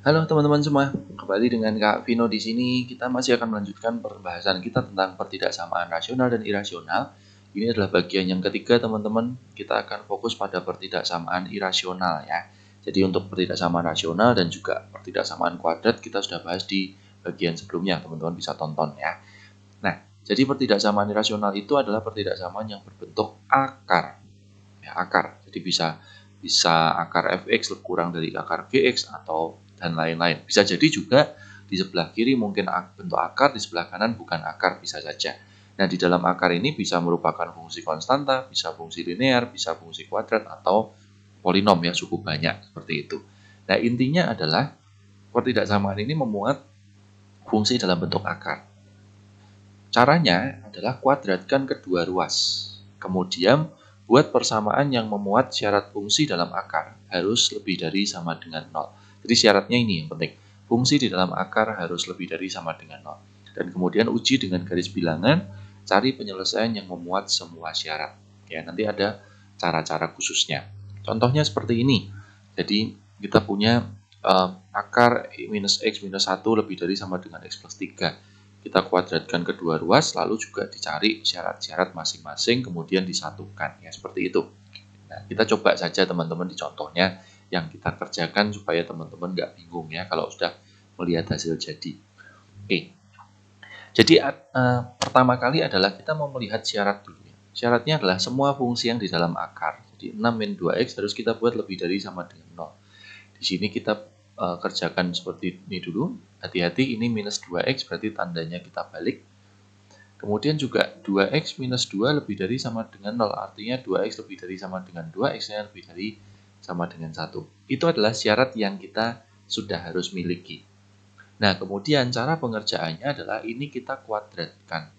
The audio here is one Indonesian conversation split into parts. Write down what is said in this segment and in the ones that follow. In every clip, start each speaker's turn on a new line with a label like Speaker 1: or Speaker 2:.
Speaker 1: Halo teman-teman semua, kembali dengan Kak Vino di sini. Kita masih akan melanjutkan pembahasan kita tentang pertidaksamaan rasional dan irasional. Ini adalah bagian yang ketiga teman-teman. Kita akan fokus pada pertidaksamaan irasional ya. Jadi untuk pertidaksamaan rasional dan juga pertidaksamaan kuadrat kita sudah bahas di bagian sebelumnya, teman-teman bisa tonton ya. Nah, jadi pertidaksamaan irasional itu adalah pertidaksamaan yang berbentuk akar. Ya, akar. Jadi bisa akar fx kurang dari akar gx atau dan lain-lain. Bisa jadi juga di sebelah kiri mungkin bentuk akar, di sebelah kanan bukan akar, bisa saja. Nah, di dalam akar ini bisa merupakan fungsi konstanta, bisa fungsi linear, bisa fungsi kuadrat, atau polinom ya, cukup banyak seperti itu. Nah, intinya adalah pertidaksamaan ini memuat fungsi dalam bentuk akar. Caranya adalah kuadratkan kedua ruas. Kemudian, buat persamaan yang memuat syarat fungsi dalam akar harus lebih dari sama dengan 0. Jadi syaratnya ini yang penting. Fungsi di dalam akar harus lebih dari sama dengan 0. Dan kemudian uji dengan garis bilangan, cari penyelesaian yang memuat semua syarat. Ya, nanti ada cara-cara khususnya. Contohnya seperti ini. Jadi kita punya akar minus x minus 1 lebih dari sama dengan x plus 3. Kita kuadratkan kedua ruas, lalu juga dicari syarat-syarat masing-masing, kemudian disatukan. Ya, seperti itu. Nah, kita coba saja teman-teman di contohnya yang kita kerjakan supaya teman-teman nggak bingung ya kalau sudah melihat hasil jadi. Oke. Jadi pertama kali adalah kita mau melihat syarat dulu. Syaratnya adalah semua fungsi yang di dalam akar. Jadi 6 min 2x harus kita buat lebih dari sama dengan 0. Di sini kita kerjakan seperti ini dulu. Hati-hati, ini minus 2x berarti tandanya kita balik. Kemudian juga 2x minus 2 lebih dari sama dengan 0. Artinya 2x lebih dari sama dengan 2, x-nya lebih dari sama dengan 1. Itu adalah syarat yang kita sudah harus miliki. Nah, kemudian cara pengerjaannya adalah ini kita kuadratkan.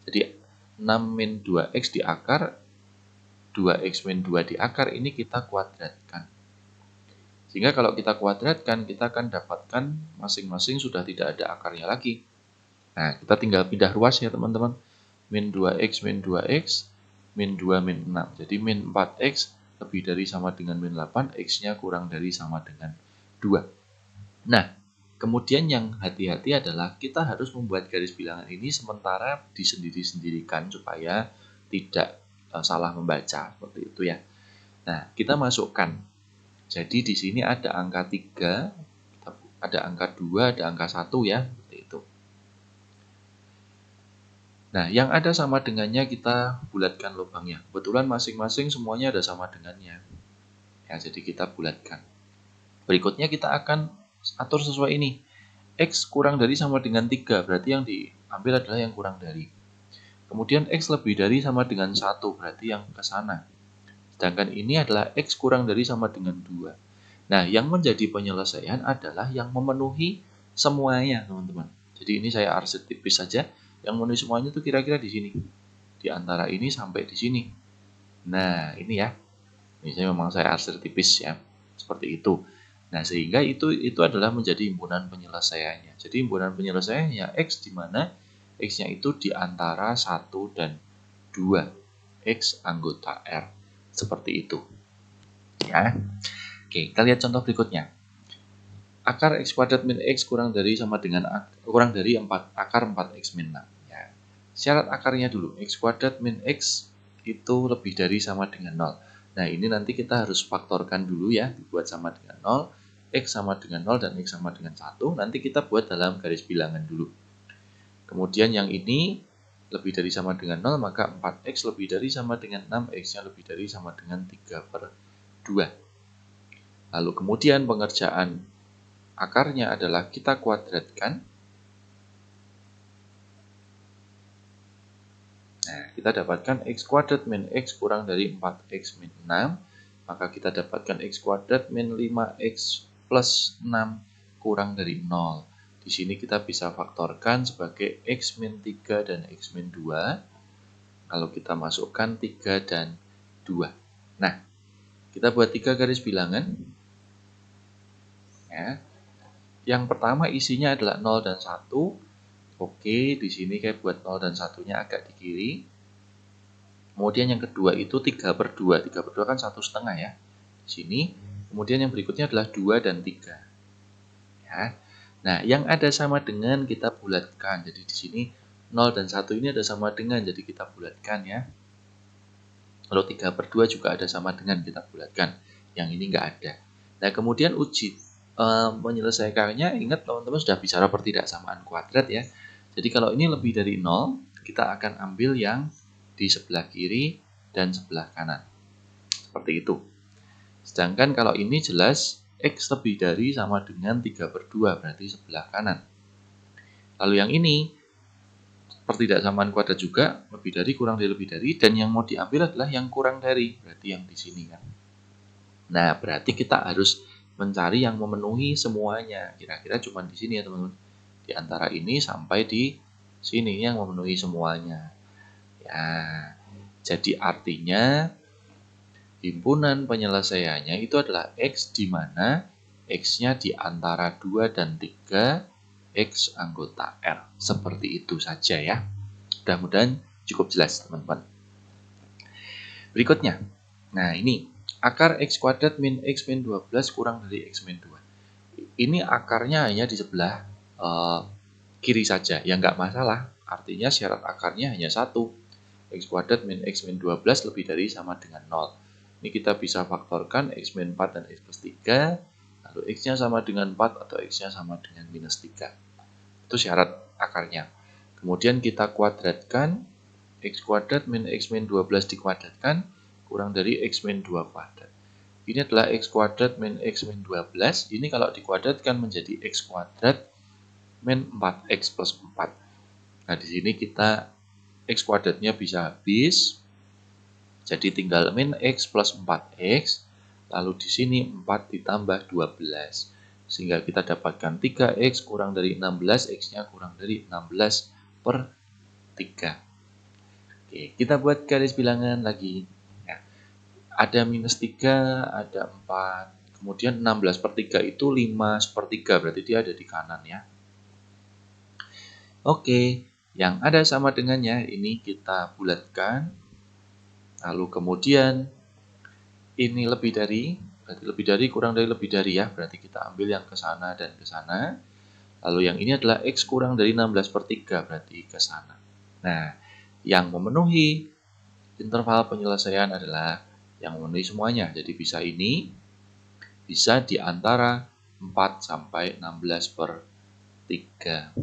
Speaker 1: Jadi 6 min 2x di akar, 2x min 2 di akar, ini kita kuadratkan. Sehingga kalau kita kuadratkan, kita akan dapatkan masing-masing sudah tidak ada akarnya lagi. Nah, kita tinggal pindah ruas ya teman-teman. Min 2x min 2x, min 2 min 6. Jadi min 4x lebih dari sama dengan min 8, x-nya kurang dari sama dengan 2. Nah, kemudian yang hati-hati adalah kita harus membuat garis bilangan ini sementara disendiri-sendirikan supaya tidak salah membaca, seperti itu ya. Nah, kita masukkan. Jadi di sini ada angka 3, ada angka 2, ada angka 1 ya, seperti itu. Nah, yang ada sama dengannya kita bulatkan lubangnya. Kebetulan masing-masing semuanya ada sama dengannya. Ya, jadi kita bulatkan. Berikutnya kita akan atur sesuai ini. X kurang dari sama dengan 3, berarti yang diambil adalah yang kurang dari. Kemudian X lebih dari sama dengan 1, berarti yang ke sana. Sedangkan ini adalah X kurang dari sama dengan 2. Nah, yang menjadi penyelesaian adalah yang memenuhi semuanya, teman-teman. Jadi ini saya arsir tipis saja. Yang memenuhi semuanya itu kira-kira di sini. Di antara ini sampai di sini. Nah, ini ya. Ini memang saya arsir tipis ya. Seperti itu. Nah, sehingga itu adalah menjadi himpunan penyelesaiannya. Jadi himpunan penyelesaiannya X di mana X-nya itu di antara 1 dan 2. X anggota R. Seperti itu. Ya. Oke, kita lihat contoh berikutnya. Akar x kuadrat min x kurang dari 4 akar 4x min 6. Ya. Syarat akarnya dulu, x kuadrat min x itu lebih dari sama dengan 0. Nah, ini nanti kita harus faktorkan dulu ya, dibuat sama dengan 0, x sama dengan 0 dan x sama dengan 1. Nanti kita buat dalam garis bilangan dulu. Kemudian yang ini lebih dari sama dengan 0, maka 4x lebih dari sama dengan 6, x-nya lebih dari sama dengan 3/2. Lalu kemudian pengerjaan akarnya adalah kita kuadratkan. Nah, kita dapatkan x kuadrat min x kurang dari 4x min 6. Maka kita dapatkan x kuadrat min 5x plus 6 kurang dari 0. Di sini kita bisa faktorkan sebagai x min 3 dan x min 2. Kalau kita masukkan 3 dan 2. Nah, kita buat 3 garis bilangan. Ya. Yang pertama isinya adalah 0 dan 1. Oke, di sini kayak buat 0 dan 1-nya agak di kiri. Kemudian yang kedua itu 3/2. 3/2 kan 1,5 ya. Di sini. Kemudian yang berikutnya adalah 2 dan 3. Ya. Nah, yang ada sama dengan kita bulatkan. Jadi di sini 0 dan 1 ini ada sama dengan, jadi kita bulatkan ya. Lalu 3/2 juga ada sama dengan, kita bulatkan. Yang ini nggak ada. Nah, kemudian uji menyelesaikannya, ingat teman-teman sudah bicara pertidaksamaan kuadrat ya. Jadi kalau ini lebih dari 0, kita akan ambil yang di sebelah kiri dan sebelah kanan. Seperti itu. Sedangkan kalau ini jelas X lebih dari sama dengan 3/2, berarti sebelah kanan. Lalu yang ini, pertidaksamaan kuadrat juga, lebih dari, kurang dari, lebih dari, dan yang mau diambil adalah yang kurang dari, berarti yang di sini kan. Nah, berarti kita harus mencari yang memenuhi semuanya. Kira-kira cuma di sini ya teman-teman. Di antara ini sampai di sini yang memenuhi semuanya. Ya, jadi artinya himpunan penyelesaiannya itu adalah X, di mana X-nya di antara 2 dan 3, X anggota R. Seperti itu saja ya. Mudah-mudahan cukup jelas teman-teman. Berikutnya, nah ini akar X kuadrat min X min 12 kurang dari X min 2. Ini akarnya hanya di sebelah kiri saja, ya nggak masalah. Artinya syarat akarnya hanya 1. X kuadrat min X min 12 lebih dari sama dengan 0. Ini kita bisa faktorkan X min 4 dan X plus 3. Lalu X-nya sama dengan 4 atau X-nya sama dengan minus 3. Itu syarat akarnya. Kemudian kita kuadratkan, X kuadrat min X min 12 dikuadratkan, kurang dari X min 2 kuadrat. Ini adalah X kuadrat min X min 12. Ini kalau dikuadratkan menjadi X kuadrat min 4X plus 4. Nah, di sini kita X kuadratnya bisa habis. Jadi tinggal min X plus 4X. Lalu di sini 4 ditambah 12. Sehingga kita dapatkan 3X kurang dari 16. X-nya kurang dari 16/3. Oke, kita buat garis bilangan lagi. Ya. Ada minus 3, ada 4. Kemudian 16/3 itu 5/3. Berarti dia ada di kanan ya. Oke, yang ada sama dengannya ini kita bulatkan. Lalu kemudian ini lebih dari, berarti lebih dari, kurang dari, lebih dari ya. Berarti kita ambil yang ke sana dan ke sana. Lalu yang ini adalah X kurang dari 16/3, berarti ke sana. Nah, yang memenuhi interval penyelesaian adalah yang memenuhi semuanya. Jadi bisa ini, bisa di antara 4 sampai 16/3.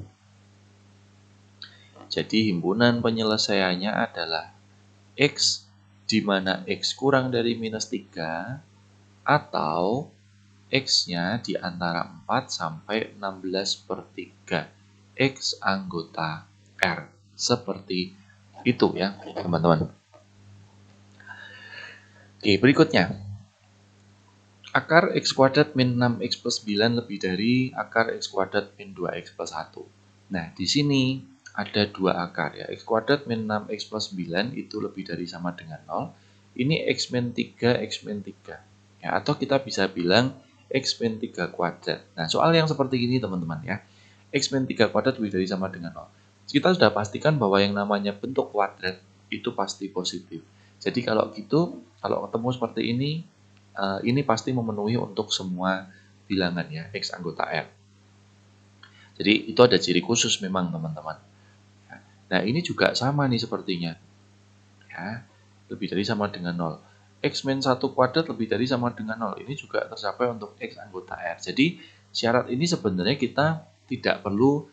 Speaker 1: Jadi himpunan penyelesaiannya adalah X, di mana X kurang dari minus 3, atau X-nya di antara 4 sampai 16/3. X anggota R. Seperti itu ya, teman-teman. Oke, berikutnya. Akar X kuadrat min 6X plus 9 lebih dari akar X kuadrat min 2X plus 1. Nah, di sini ada dua akar ya. X kuadrat min 6X plus 9 itu lebih dari sama dengan 0. Ini X min 3, X min 3. Ya, atau kita bisa bilang X min 3 kuadrat. Nah, soal yang seperti ini teman-teman ya. X min 3 kuadrat lebih dari sama dengan 0. Kita sudah pastikan bahwa yang namanya bentuk kuadrat itu pasti positif. Jadi kalau gitu, kalau ketemu seperti ini pasti memenuhi untuk semua bilangan ya, X anggota R. Jadi itu ada ciri khusus memang teman-teman. Nah, ini juga sama nih sepertinya. Ya, lebih dari sama dengan 0. X min 1 kuadrat lebih dari sama dengan 0. Ini juga tercapai untuk X anggota R. Jadi syarat ini sebenarnya kita tidak perlu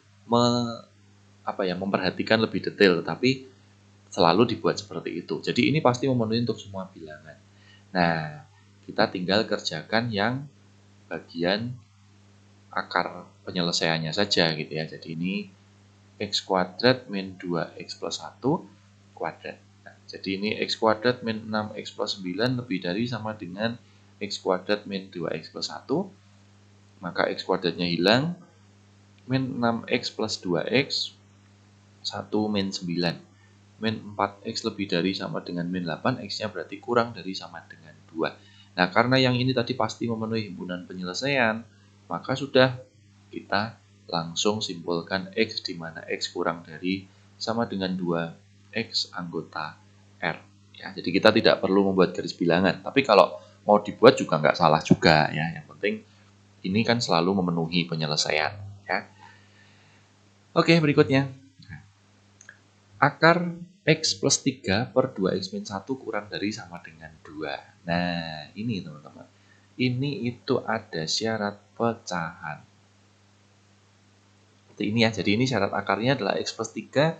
Speaker 1: memperhatikan lebih detail, tapi selalu dibuat seperti itu. Jadi ini pasti memenuhi untuk semua bilangan. Nah, kita tinggal kerjakan yang bagian akar penyelesaiannya saja gitu ya. Jadi ini X kuadrat min 2X plus 1 kuadrat. Nah, jadi ini X kuadrat min 6X plus 9 lebih dari sama dengan X kuadrat min 2X plus 1. Maka X kuadratnya hilang. Min 6X plus 2X 1 min 9. Min 4X lebih dari sama dengan min 8. X-nya berarti kurang dari sama dengan 2. Nah, karena yang ini tadi pasti memenuhi himpunan penyelesaian, maka sudah kita langsung simpulkan X, di mana X kurang dari sama dengan 2 X anggota R. Ya, jadi kita tidak perlu membuat garis bilangan. Tapi kalau mau dibuat juga nggak salah juga ya. Yang penting Ini kan selalu memenuhi penyelesaian. Ya. Oke, berikutnya. Akar X plus 3 per 2X min 1 kurang dari sama dengan 2. Nah, ini teman-teman. Ini itu ada syarat pecahan. Seperti ini ya. Jadi ini syarat akarnya adalah X plus 3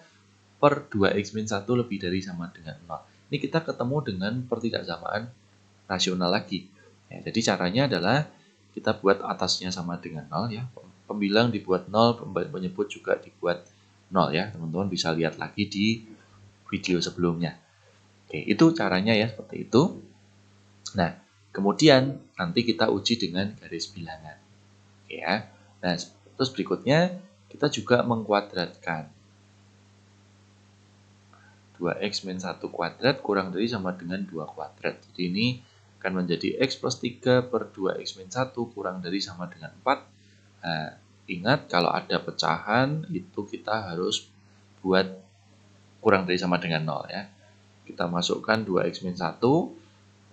Speaker 1: per 2X min 1 lebih dari sama dengan 0. Ini kita ketemu dengan pertidaksamaan rasional lagi. Ya, jadi caranya adalah kita buat atasnya sama dengan 0 ya. Pembilang dibuat 0, penyebut juga dibuat 0 ya. Teman-teman bisa lihat lagi di video sebelumnya. Oke, itu caranya ya seperti itu. Nah, kemudian nanti kita uji dengan garis bilangan. Oke ya. Nah, terus berikutnya kita juga mengkuadratkan 2x min 1 kuadrat kurang dari sama dengan 2 kuadrat. Jadi ini akan menjadi x plus 3 per 2x min 1 kurang dari sama dengan 4. Nah, ingat kalau ada pecahan itu kita harus buat kurang dari sama dengan 0 ya. Kita masukkan 2x min 1,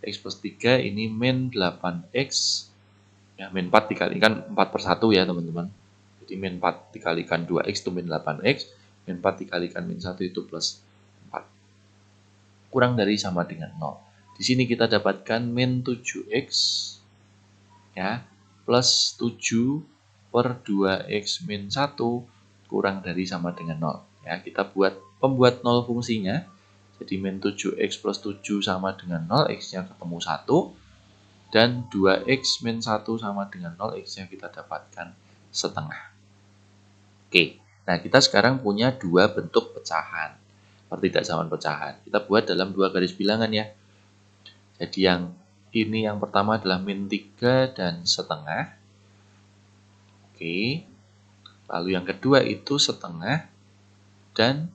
Speaker 1: x plus 3 ini min 8x, ya min 4 dikalikan 4 per 1 ya teman-teman. Jadi min 4 dikalikan 2x itu min 8x, min 4 dikalikan min 1 itu plus 4. Kurang dari sama dengan 0. Di sini kita dapatkan min 7x ya, plus 7 per 2x min 1 kurang dari sama dengan 0. Ya, kita pembuat 0 fungsinya. Jadi min 7x plus 7 sama dengan 0, x-nya ketemu 1. Dan 2x min 1 sama dengan 0, x-nya kita dapatkan setengah. Oke, nah kita sekarang punya dua bentuk pecahan. Pertidaksamaan pecahan. Kita buat dalam dua garis bilangan ya. Jadi yang ini yang pertama adalah min 3 dan setengah. Oke. Lalu yang kedua itu setengah dan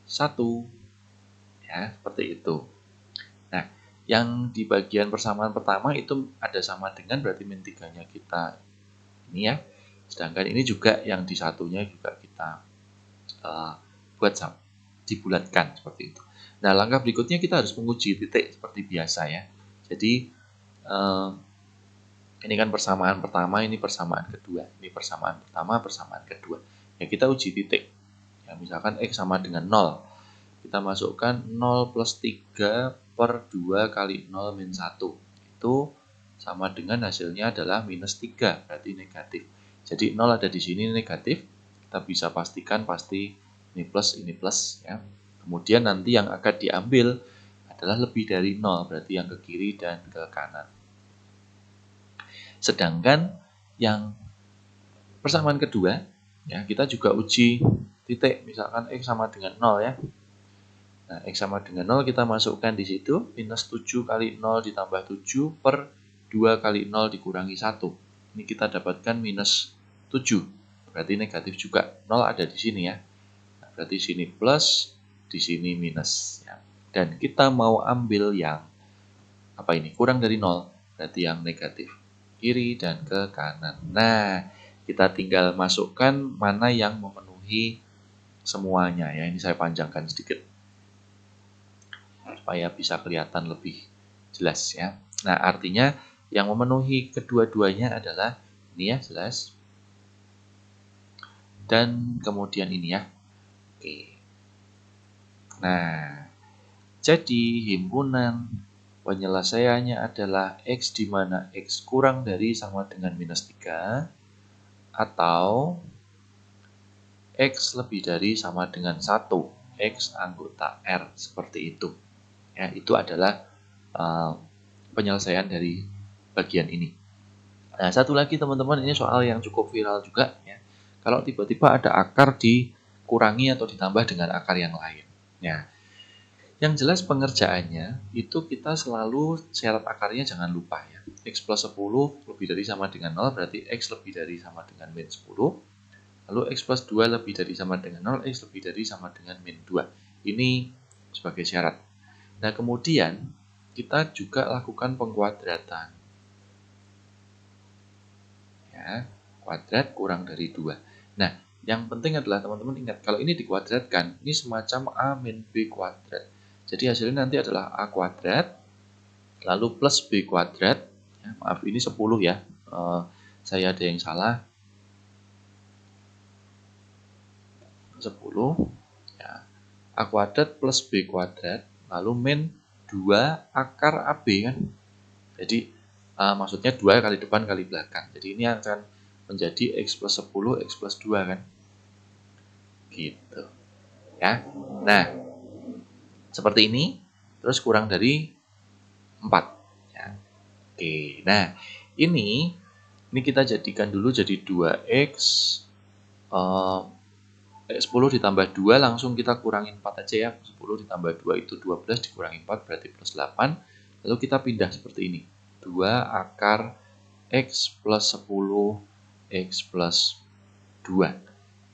Speaker 1: 1. Ya, seperti itu. Nah, yang di bagian persamaan pertama itu ada sama dengan berarti min 3-nya kita ini ya. Sedangkan ini juga yang di satunya juga kita buat sama, dibulatkan seperti itu. Nah, langkah berikutnya kita harus menguji titik seperti biasa ya. Jadi ini kan persamaan pertama, ini persamaan kedua. Ini persamaan pertama, persamaan kedua. Ya kita uji titik. Ya, misalkan X sama dengan 0. Kita masukkan 0 plus 3 per 2 kali 0 min 1. Itu sama dengan hasilnya adalah minus 3, berarti negatif. Jadi 0 ada di sini negatif. Kita bisa pastikan pasti ini plus ya. Kemudian nanti yang akan diambil adalah lebih dari 0, berarti yang ke kiri dan ke kanan. Sedangkan yang persamaan kedua, ya kita juga uji titik, misalkan X sama dengan 0 ya. Nah, X sama dengan 0 kita masukkan di situ, minus 7 kali 0 ditambah 7 per 2 kali 0 dikurangi 1. Ini kita dapatkan minus 7, berarti negatif juga. 0 ada di sini ya. Berarti sini plus, di sini minus. Ya. Dan kita mau ambil yang apa ini? Kurang dari 0, berarti yang negatif. Kiri dan ke kanan. Nah, kita tinggal masukkan mana yang memenuhi semuanya. Ya, ini saya panjangkan sedikit. Supaya bisa kelihatan lebih jelas ya. Nah, artinya yang memenuhi kedua-duanya adalah ini ya, jelas. Dan kemudian ini ya. Oke. Nah, jadi himpunan penyelesaiannya adalah X di mana X kurang dari sama dengan minus 3 atau X lebih dari sama dengan 1, X anggota R, seperti itu. Ya, itu adalah penyelesaian dari bagian ini. Nah, satu lagi teman-teman, ini soal yang cukup viral juga ya. Kalau tiba-tiba ada akar dikurangi atau ditambah dengan akar yang lain. Ya, yang jelas pengerjaannya itu kita selalu syarat akarnya jangan lupa ya. X plus 10 lebih dari sama dengan 0 berarti X lebih dari sama dengan min 10. Lalu X plus 2 lebih dari sama dengan 0, X lebih dari sama dengan min 2. Ini sebagai syarat. Nah, kemudian kita juga lakukan pengkuadratan. Ya, kuadrat kurang dari 2. Nah, yang penting adalah teman-teman ingat, kalau ini dikuadratkan, ini semacam A min B kuadrat. Jadi hasilnya nanti adalah A kuadrat, lalu plus B kuadrat. Ya, maaf, ini 10 ya. saya ada yang salah. 10 ya, A kuadrat plus B kuadrat lalu min 2 akar AB kan. Jadi maksudnya 2 kali depan kali belakang. Jadi ini akan menjadi X plus 10 X plus 2 kan. Gitu ya. Nah, seperti ini. Terus kurang dari 4 ya. Oke, nah ini kita jadikan dulu jadi 2X 10 ditambah 2 langsung kita kurangin 4 aja ya. 10 ditambah 2 itu 12 dikurangi 4 berarti plus 8. Lalu kita pindah seperti ini. 2 akar X plus 10 X plus 2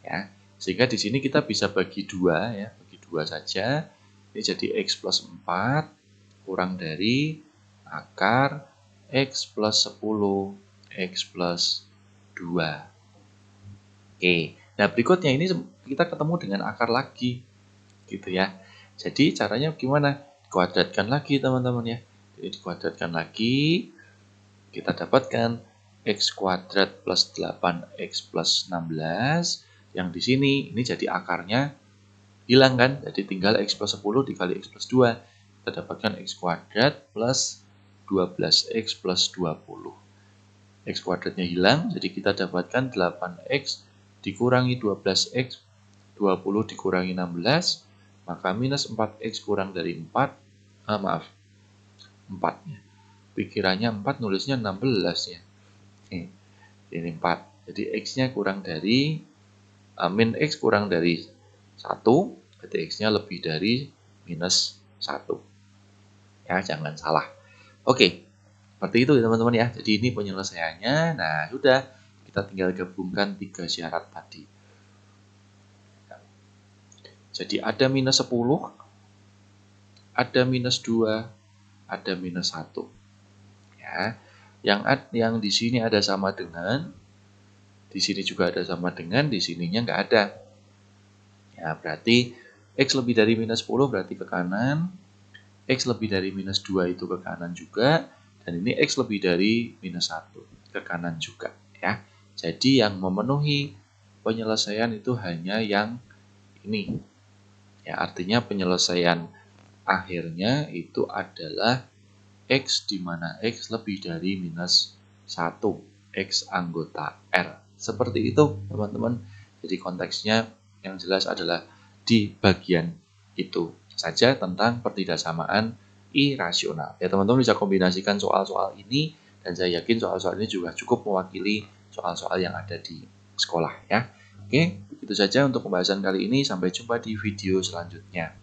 Speaker 1: ya. Sehingga di sini kita bisa bagi 2 ya, bagi 2 saja. Ini jadi X plus 4 kurang dari akar X plus 10 X plus 2. Oke, nah berikutnya ini kita ketemu dengan akar lagi gitu ya. Jadi caranya gimana? Kuadratkan lagi teman-teman ya. Jadi dikuadratkan lagi, kita dapatkan X kuadrat plus 8X plus 16. Yang di sini ini jadi akarnya hilang kan, jadi tinggal X plus 10 dikali X plus 2. Kita dapatkan X kuadrat plus 12X plus 20. X kuadratnya hilang, jadi kita dapatkan 8X dikurangi 12X, 20 dikurangi 16, maka minus 4X kurang dari 4, 4-nya. Pikirannya 4, nulisnya 16 ya. Ini 4. Jadi X-nya kurang dari, min X kurang dari 1, berarti X-nya lebih dari minus 1. Ya, jangan salah. Oke, seperti itu ya teman-teman ya. Jadi ini penyelesaiannya. Nah, sudah. Kita tinggal gabungkan 3 syarat tadi. Jadi ada minus 10, ada minus 2, ada minus 1. Ya. Yang di sini ada sama dengan, di sini juga ada sama dengan, di sininya nggak ada. Ya, berarti X lebih dari minus 10 berarti ke kanan, X lebih dari minus 2 itu ke kanan juga, dan ini X lebih dari minus 1 ke kanan juga ya. Jadi yang memenuhi penyelesaian itu hanya yang ini. Ya, artinya penyelesaian akhirnya itu adalah X di mana X lebih dari minus 1, X anggota R. Seperti itu teman-teman. Jadi konteksnya yang jelas adalah di bagian itu saja tentang pertidaksamaan irasional. Ya teman-teman bisa kombinasikan soal-soal ini dan saya yakin soal-soal ini juga cukup mewakili soal-soal yang ada di sekolah ya. Oke, itu saja untuk pembahasan kali ini. Sampai jumpa di video selanjutnya.